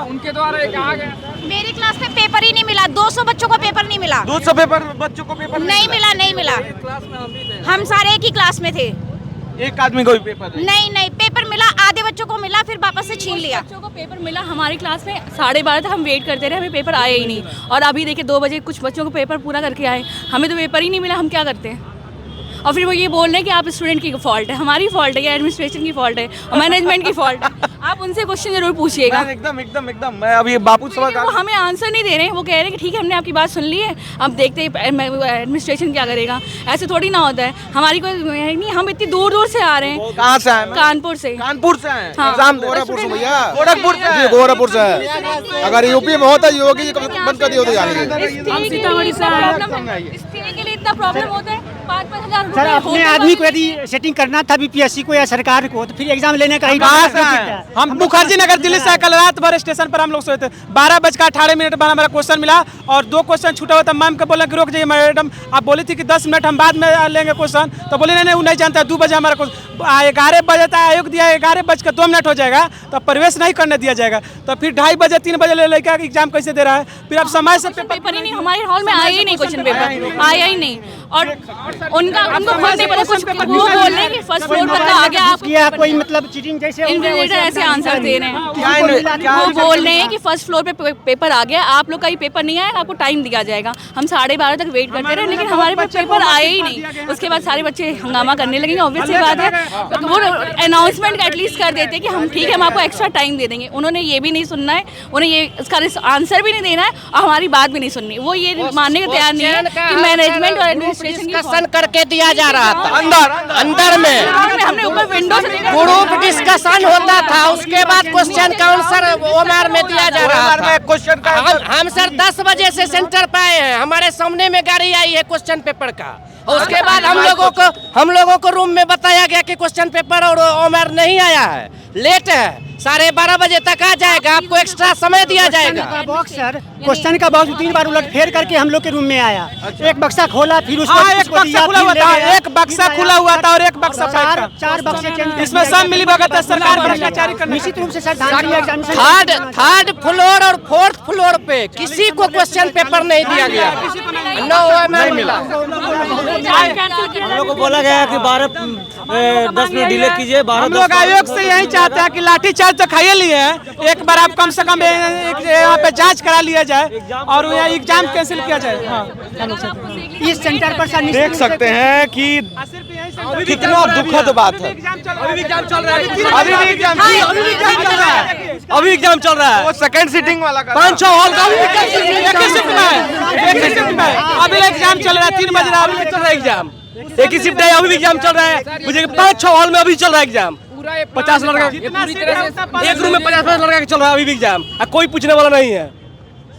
उनके द्वारा कहा गया। मेरी क्लास में पेपर ही नहीं मिला, 200 बच्चों को पेपर नहीं मिला। 200 बच्चों को पेपर नहीं मिला। क्लास में हम भी थे। हम सारे एक ही क्लास में थे। एक आदमी को भी पेपर नहीं पेपर मिला, आधे बच्चों को मिला, फिर वापस से छीन लिया। बच्चों को पेपर मिला, हमारी क्लास में 12:30 तक हम वेट करते रहे, हमें पेपर आया ही नहीं। और अभी देखिए 2 बजे कुछ बच्चों को पेपर पूरा करके आए, हमें तो पेपर ही नहीं मिला, हम क्या करते हैं। और फिर वो ये बोल रहे हैं कि आप स्टूडेंट की फॉल्ट है, हमारी फॉल्ट है, ये एडमिनिस्ट्रेशन की फॉल्ट है और मैनेजमेंट की फॉल्ट है। आप उनसे क्वेश्चन जरूर पूछिएगा। एकदम मैं अभी बापू सभा वो हमें आंसर नहीं दे रहे हैं, वो कह रहे हैं कि ठीक है हमने आपकी बात सुन ली है, अब देखते हैं एडमिनिस्ट्रेशन क्या करेगा। ऐसे थोड़ी ना होता है, हमारी कोई नहीं, हम इतनी दूर से आ रहे हैं। कहाँ से आए? कानपुर से आए हाँ। गोरखपुर से भैया, गोरखपुर से गोरखपुर से है। अगर यूपी में होता योगी जी बंद कर दिया होता जाएंगे। हम सीतामढ़ी से स्टे के लिए इतना प्रॉब्लम होता है, 5-5 हजार सर अपने आदमी को यदि सेटिंग करना था बीपीएससी को या सरकार को, तो फिर एग्जाम लेने का ही हम मुखर्जी नगर दिल्ली से कल रात भर स्टेशन पर हम लोग सोए थे। 12:18 पर हमारा क्वेश्चन मिला और 2 क्वेश्चन छूटा हुआ था। मैम को बोला कि रुक जाइए मैडम, आप बोली थी कि 10 मिनट हम बाद में लेंगे क्वेश्चन, तो बोले नहीं वो नहीं जानता, 2 बजे हमारा 11 बजे था आयोग दिया, 11:02 हो जाएगा तो प्रवेश नहीं करने दिया जाएगा। तो फिर 2:30 बजे 3 बजे लेकर एग्जाम कैसे दे रहा है? फिर अब समय से पेपर ही नहीं, हमारे हॉल में आया ही नहीं, क्वेश्चन पेपर आया ही नहीं। और उनको खुद नहीं पता कुछ, वो बोल रहे हैं कि फर्स्ट फ्लोर पर आ गया, आप किया कोई मतलब चीटिंग जैसे इन्विजिलेटर ऐसे आंसर दे रहे हैं। वो बोल रहे हैं कि फर्स्ट फ्लोर पे पेपर आ गया, आप लोग का ही पेपर नहीं आया, आपको टाइम दिया जाएगा। हम 12:30 तक वेट करते रहे, लेकिन हमारे पास पेपर आया ही नहीं। उसके बाद सारे बच्चे हंगामा करने लगेंगे, ऑब्वियस सी बात है। वो अनाउंसमेंट एटलीस्ट कर देते कि हम ठीक है, हम आपको एक्स्ट्रा टाइम दे देंगे। उन्होंने ये भी नहीं सुनना है, उन्हें ये इसका आंसर भी नहीं देना है और हमारी बात भी नहीं सुननी। वो ये मानने को तैयार नहीं है कि मैनेजमेंट और एडमिनिस्ट्रेशन डिस्कशन करके दिया जा रहा था अंदर में, हमने ऊपर विंडो से ग्रुप डिस्कशन होता था, उसके बाद क्वेश्चन का आंसर ओमआर में दिया जा रहा था। हम सर 10 बजे से सेंटर पे आए हैं, हमारे सामने में गाड़ी आई है क्वेश्चन पेपर का। उसके बाद हम लोगों को रूम में बताया गया कि क्वेश्चन पेपर और ओमआर नहीं आया है, लेट है, 12:30 बजे तक आ जाएगा, आपको एक्स्ट्रा समय दिया जाएगा। बॉक्स सर क्वेश्चन का बॉक्स 3 बार उलट फेर करके हम लोग के रूम में आया। एक बक्सा खोला, फिर उसको एक बक्सा खुला हुआ था, एक बक्सा खुला हुआ था और एक बक्सा चार बक्से चेंज। इसमें सब मिली भगत है, सरकार भ्रष्टाचारी करने। निश्चित रूप से सर धांधली एग्जामिनेशन थर्ड फ्लोर और 4th फ्लोर पे किसी को क्वेश्चन पेपर नहीं दिया गया, नो ओमआर मिला। हम लोग को बोला गया कि 10 मिनट डिले कीजिए। हम लोग आयोग से यही चाहते हैं कि लाठी चार्ज तो खाइए लिए हैं, एक बार आप कम से कम यहाँ पे जांच करा लिया जाए और यहाँ एग्जाम कैंसिल किया जाए। इस सेंटर पर सर देख सकते हैं कि कितना दुखद बात है। अभी एग्जाम चल रहा है, अभी भी एग्जाम अभी एग्जाम चल रहा है। वो सेकंड सीटिंग वाला 5-6 हॉल का अभी एग्जाम चल रहा है, 3 बज रहा है, चल रहा है एग्जाम, एक ही शिफ्ट है, अभी भी एग्जाम चल रहा है। मुझे 5-6 हॉल में अभी चल रहा है एग्जाम, 50 लड़का एक रूम में 50 लड़का चल रहा है अभी भी एग्जाम, कोई पूछने वाला नहीं है।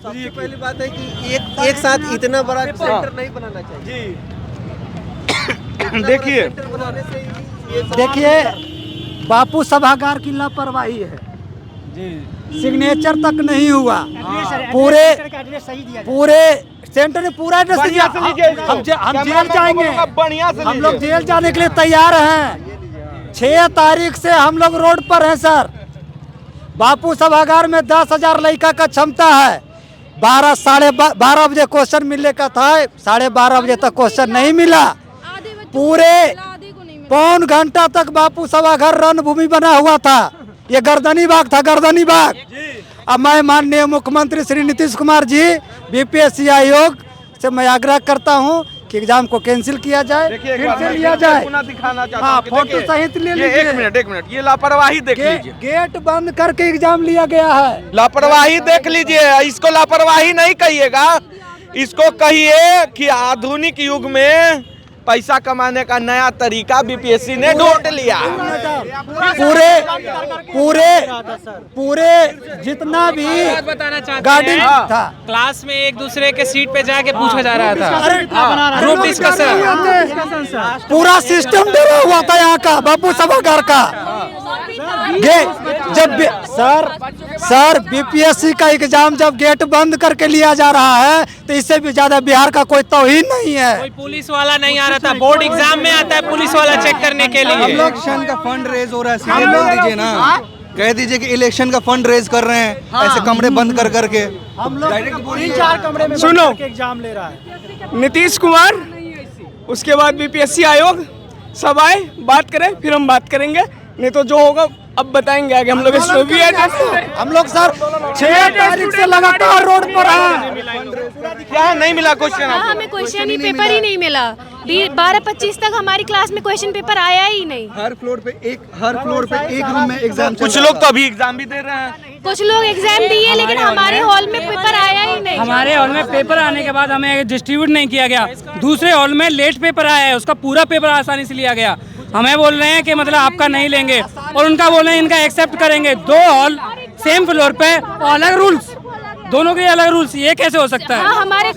सबसे पहली बात है कि एक साथ इतना बड़ा सेंटर नहीं बनाना चाहिए। देखिए बापू सभागार की लापरवाही है जी, सिग्नेचर तक नहीं हुआ। पूरे सेंटर में पूरा एड्रेस दिया। हम जेल जाएंगे, हम लोग जेल जाने के लिए तैयार हैं। 6 तारीख से हम लोग रोड पर हैं सर। बापू सभागार में 10,000 लड़का का क्षमता है। 12 बजे क्वेश्चन मिलने का था, 12:30 बजे तक क्वेश्चन नहीं मिला। पूरे पौन घंटा तक बापू सभागार रणभूमि बना हुआ था। ये गर्दनी बाग था, गर्दनी बाग। अब मैं माननीय मुख्यमंत्री श्री नीतीश कुमार जी, बीपीएससी आयोग से मैं आग्रह करता हूं कि एग्जाम को कैंसिल किया जाए, फिर से लिया जाए। हाँ, फोटो सहित ले लीजिए। एक मिनट ये लापरवाही देख लीजिए। गेट बंद करके एग्जाम लिया गया है। लापरवाही देख लीजिए, इसको लापरवाही नहीं कहिएगा, इसको कहिए कि आधुनिक युग में पैसा कमाने का नया तरीका बीपीएससी ने ढूंढ लिया। पूरे जितना भी गार्डिंग था, क्लास में एक दूसरे के सीट पे जाके पूछा जा रहा था, ग्रुप डिस्कशन, पूरा सिस्टम डरा हुआ था यहाँ का बापू सभागार का। जब सर बीपीएससी का एग्जाम जब गेट बंद करके लिया जा रहा है तो इससे भी ज्यादा बिहार का कोई तौहीन नहीं है। कोई पुलिस वाला नहीं आ रहा था, बोर्ड एग्जाम में आता है पुलिस वाला चेक करने के लिए। हम लोग का फंड रेज हो रहा है, सीधे बोल दीजिए ना। कह दीजिए कि इलेक्शन का फंड रेज कर रहे हैं ऐसे कमरे बंद कर करके। हम लोग 3-4 कमरे में सुनो। बंद करके एग्जाम ले रहा है। नीतीश कुमार, उसके बाद बीपीएससी आयोग, सब आए बात करें, फिर हम बात करेंगे, नहीं तो जो होगा अब बताएंगे आगे। हम लोग हम लोग सर 6 तारीख से लगातार रोड पर हैं। क्या नहीं मिला क्वेश्चन? हमें क्वेश्चन ही पेपर ही नहीं मिला। 12-25 तक हमारी क्लास में क्वेश्चन पेपर आया ही नहीं। हर फ्लोर पे एक रूम में एग्जाम। कुछ लोग तो अभी एग्जाम भी दे रहे हैं। कुछ लोग एग्जाम दिए लेकिन हमारे हॉल में पेपर आया ही नहीं। हमारे हॉल में पेपर आने के बाद हमें डिस्ट्रीब्यूट नहीं किया गया। दूसरे हॉल में लेट पेपर आया है, उसका पूरा पेपर आसानी से लिया गया। हमें बोल रहे हैं कि मतलब आपका नहीं लेंगे, और उनका बोल रहे हैं इनका एक्सेप्ट करेंगे। 2 हॉल सेम फ्लोर पे और अलग रूल्स, दोनों के अलग रूल्स, ये कैसे हो सकता है? हमारे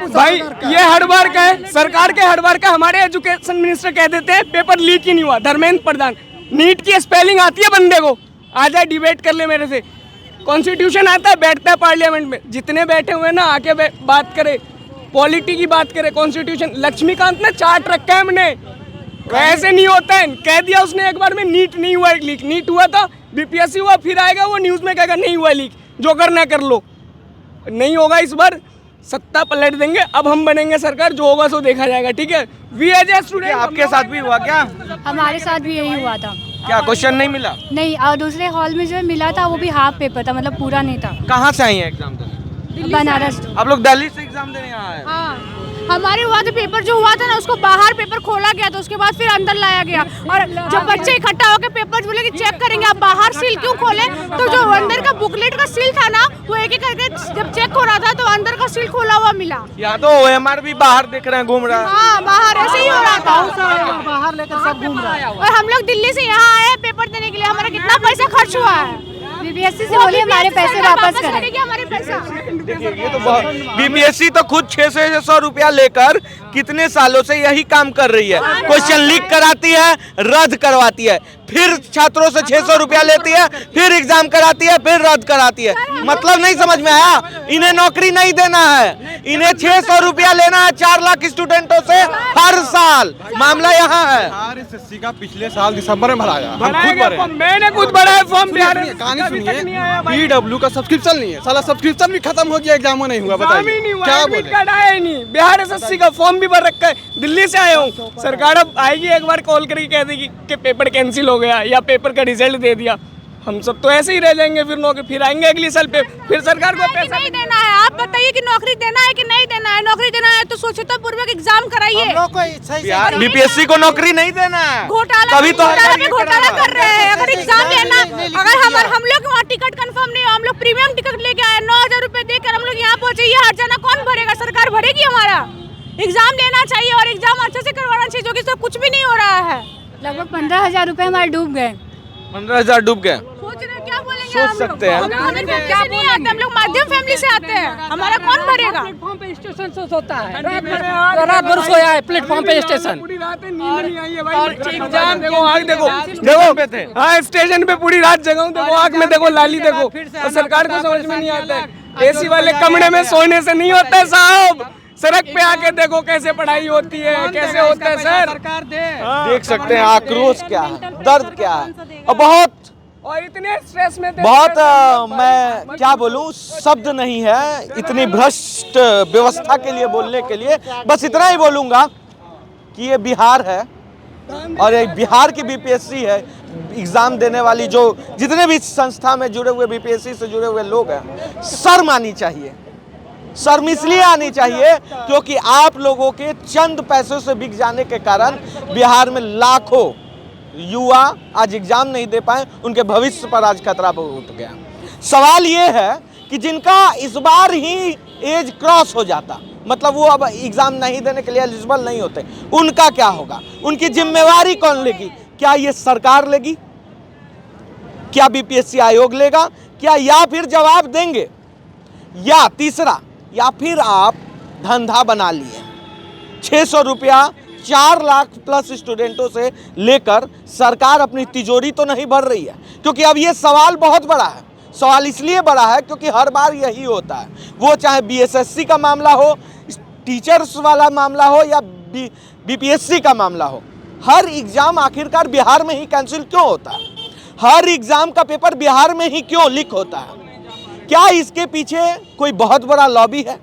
भाई ये हर बार का है, सरकार के हर बार का। हमारे एजुकेशन मिनिस्टर कह देते हैं पेपर लीक ही नहीं हुआ। धर्मेंद्र प्रधान, नीट की स्पेलिंग आती है बंदे को, आ जाए डिबेट कर ले मेरे से। कॉन्स्टिट्यूशन आता है, बैठता है पार्लियामेंट में, जितने बैठे हुए ना आके बात करे, पॉलिटी की बात करे। कॉन्स्टिट्यूशन लक्ष्मीकांत ने चार्ट रखा है हमने, वैसे नहीं होता है। कह दिया उसने एक बार में नीट नहीं हुआ लीक, नीट हुआ था, बीपीएससी हुआ, फिर आएगा वो न्यूज़ में कहेगा नहीं हुआ लीक, जो करना कर लो। नहीं होगा इस बार, सत्ता पलट देंगे, अब हम बनेंगे सरकार, जो होगा सो देखा जाएगा। ठीक है, वी एज ए स्टूडेंट। आपके साथ भी हुआ क्या? हमारे साथ भी यही हुआ था। क्या क्वेश्चन नहीं मिला? नहीं, और दूसरे हॉल में जो मिला था वो भी हाफ पेपर था, मतलब पूरा नहीं था। कहाँ से आई हैं एग्जाम देने? बनारस। आप लोग दिल्ली से एग्जाम देने आए हैं? हाँ, हमारे हुआ था पेपर जो हुआ था ना, उसको बाहर पेपर खोला गया था, उसके बाद फिर अंदर लाया गया। और जब बच्चे इकट्ठा होकर पेपर बोले कि चेक करेंगे, आप बाहर सील क्यों खोले? तो जो अंदर का बुकलेट का सील था ना, वो एक एक करके जब चेक हो रहा था तो अंदर का सील खोला हुआ मिला। यहाँ तो OMR भी बाहर दिख रहे हैं, घूम रहा है। हाँ, बाहर ऐसे ही हो रहा था, बाहर लेकर सब घूम रहा है। और हम लोग दिल्ली से यहाँ आए पेपर देने के लिए, हमारा कितना पैसा खर्च हुआ है। बीपीएससी से बोलिए हमारे पैसे वापस करेंगे, हमारे पैसा। देखिए ये तो बहुत, बीपीएससी तो खुद 600 रुपया लेकर कितने सालों से यही काम कर रही है। क्वेश्चन लीक कराती है, रद्द करवाती है, फिर छात्रों से 600 रुपया लेती है, फिर एग्जाम कराती है, फिर रद्द कराती है। मतलब नहीं समझ में आया? इन्हें नौकरी नहीं देना है, इन्हें 600 रुपया लेना है 4 लाख स्टूडेंटों से हर साल। मामला यहाँ है। RSSC का पिछले साल दिसंबर में भराया, हम खुद भरे। मैंने खुद भरा है फॉर्म। कहानी सुनिए, PW का सब्सक्रिप्शन नहीं है, साला सब्सक्रिप्शन भी खत्म हो गया, एग्जाम नहीं हुआ। बताइए क्या बोले? आया ही नहीं। बिहार SSC का फॉर्म भी भर रखा है, दिल्ली से आया हूँ। सरकार अब आएगी, एक बार कॉल करके कह देगी कि पेपर कैंसिल हो गया या पेपर का रिजल्ट दे दिया, हम सब तो ऐसे ही रह जाएंगे। फिर नौकरी, फिर आएंगे अगले साल पे, फिर सरकार को पैसा नहीं देना है। आप बताइए कि नौकरी देना है कि नहीं देना है। नौकरी देना है तो सोचता पूर्वक एग्जाम कराइए। बीपीएससी को नौकरी नहीं देना है, घोटाला तभी तो घोटाला कर रहे हैं। अगर एग्जाम लेना, अगर हम लोग वहाँ टिकट कंफर्म नहीं, हम लोग प्रीमियम टिकट लेके आए, 9,000 रुपए देकर हम लोग यहाँ पहुँचे, ये हर जाना कौन भरेगा? सरकार भरेगी हमारा। एग्जाम लेना चाहिए और एग्जाम अच्छे से करवाना चाहिए, जो कि सब कुछ भी नहीं हो रहा है। लगभग 15,000 रुपए हमारे डूब गए। 15,000 डूब गए। सोच रहे क्या बोलेंगे? सोच सकते हैं। हम नहीं आते, हम लोग मध्यम फैमिली से आते हैं, हमारा कौन भरेगा? प्लेटफॉर्म पे स्टेशन से होता है, रात भर सोया है प्लेटफॉर्म पे स्टेशन। पूरी रात नींद नहीं आई है भाई। एग्जाम देखो, आग देखो, हाँ स्टेशन पे पूरी रात जगा हूँ, देखो आग में देखो लाली देखो। और सरकार को समझ में नहीं आता है, AC वाले कमरे में सोने से नहीं होता है साहब। सड़क पे आके देखो कैसे पढ़ाई होती है, कैसे होता है सर। सरकार दे। देख सकते हैं आक्रोश क्या है, दर्द क्या है, और बहुत और इतने स्ट्रेस में बहुत मैं क्या बोलूं, शब्द नहीं है इतनी भ्रष्ट व्यवस्था के लिए बोलने के लिए। बस इतना ही बोलूंगा कि ये बिहार है और ये बिहार की बीपीएससी है। एग्जाम देने वाली जो जितने भी संस्था में जुड़े हुए बीपीएससी से जुड़े हुए लोग हैं, शर्म आनी चाहिए। शर्म इसलिए आनी चाहिए क्योंकि आप लोगों के चंद पैसों से बिक जाने के कारण बिहार में लाखों युवा आज एग्जाम नहीं दे पाए, उनके भविष्य पर आज खतरा उठ गया। सवाल ये है कि जिनका इस बार ही एज क्रॉस हो जाता, मतलब वो अब एग्जाम नहीं देने के लिए एलिजिबल नहीं होते, उनका क्या होगा? उनकी जिम्मेवारी कौन लेगी? क्या ये सरकार लेगी? क्या बीपीएससी आयोग लेगा? क्या या फिर जवाब देंगे? या तीसरा, या फिर आप धंधा बना लिए 600 रुपया 4 लाख प्लस स्टूडेंटों से लेकर सरकार अपनी तिजोरी तो नहीं भर रही है। क्योंकि अब ये सवाल बहुत बड़ा है। सवाल इसलिए बड़ा है क्योंकि हर बार यही होता है, वो चाहे बीएसएससी का मामला हो, टीचर्स वाला मामला हो या बीपीएससी का मामला हो, हर एग्जाम आखिरकार बिहार में ही कैंसिल क्यों होता है? हर एग्जाम का पेपर बिहार में ही क्यों लीक होता है? क्या इसके पीछे कोई बहुत बड़ा लॉबी है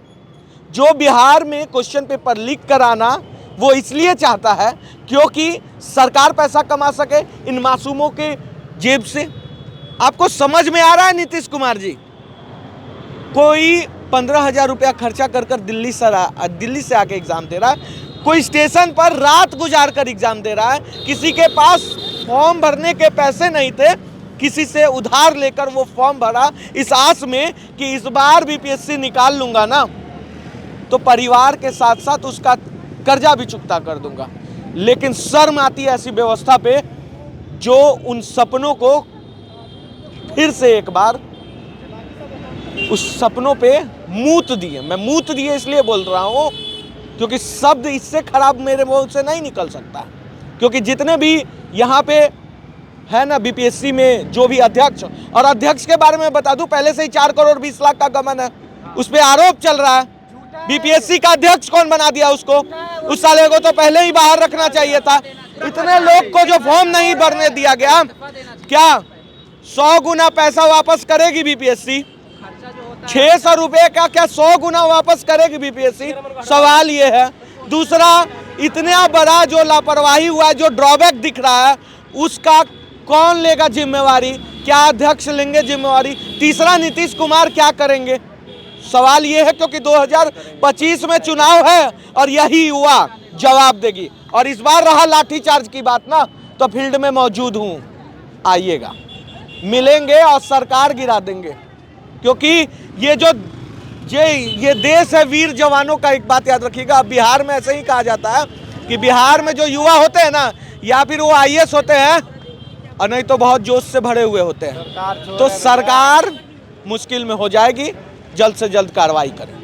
जो बिहार में क्वेश्चन पेपर लीक कराना वो इसलिए चाहता है क्योंकि सरकार पैसा कमा सके इन मासूमों के जेब से? आपको समझ में आ रहा है नीतीश कुमार जी? कोई 15,000 रुपया खर्चा कर दिल्ली से आके एग्जाम दे रहा है, कोई स्टेशन पर रात गुजार कर एग्जाम दे रहा है, किसी के पास फॉर्म भरने के पैसे नहीं थे, किसी से उधार लेकर वो फॉर्म भरा इस आस में कि इस बार बीपीएससी निकाल लूंगा ना तो परिवार के साथ साथ उसका कर्जा भी चुकता कर दूंगा। लेकिन शर्म आती है ऐसी व्यवस्था पे जो उन सपनों को फिर से एक बार उस सपनों पे मूत दिए। मैं मूत दिए इसलिए बोल रहा हूं क्योंकि शब्द इससे खराब मेरे मुंह से नहीं निकल सकता, क्योंकि जितने भी यहाँ पे है ना बीपीएससी में जो भी अध्यक्ष, और अध्यक्ष के बारे में बता दूं पहले से ही 4 करोड़ 20 लाख का गबन है, उस पर आरोप चल रहा है। बीपीएससी का अध्यक्ष कौन बना दिया उसको? उस साले को तो पहले ही बाहर रखना चाहिए था। इतने लोग को जो फॉर्म नहीं भरने दिया गया, क्या 100 गुना पैसा वापस करेगी बीपीएससी? 600 रुपए का क्या 100 गुना वापस करेगी बीपीएससी? सवाल ये है। दूसरा, इतना बड़ा जो लापरवाही हुआ है, जो ड्रॉबैक दिख रहा है, उसका कौन लेगा जिम्मेवारी? क्या अध्यक्ष लेंगे जिम्मेवारी? तीसरा, नीतीश कुमार क्या करेंगे? सवाल ये है क्योंकि 2025 में चुनाव है और यही युवा जवाब देगी। और इस बार रहा लाठीचार्ज की बात ना, तो फील्ड में मौजूद हूं, आइएगा, मिलेंगे और सरकार गिरा देंगे। क्योंकि ये देश है वीर जवानों का। एक बात याद रखिएगा, बिहार में ऐसे ही कहा जाता है कि बिहार में जो युवा होते हैं ना, या फिर वो आईएएस होते हैं और नहीं तो बहुत जोश से भरे हुए होते हैं। तो सरकार मुश्किल में हो जाएगी, जल्द से जल्द कार्रवाई करें।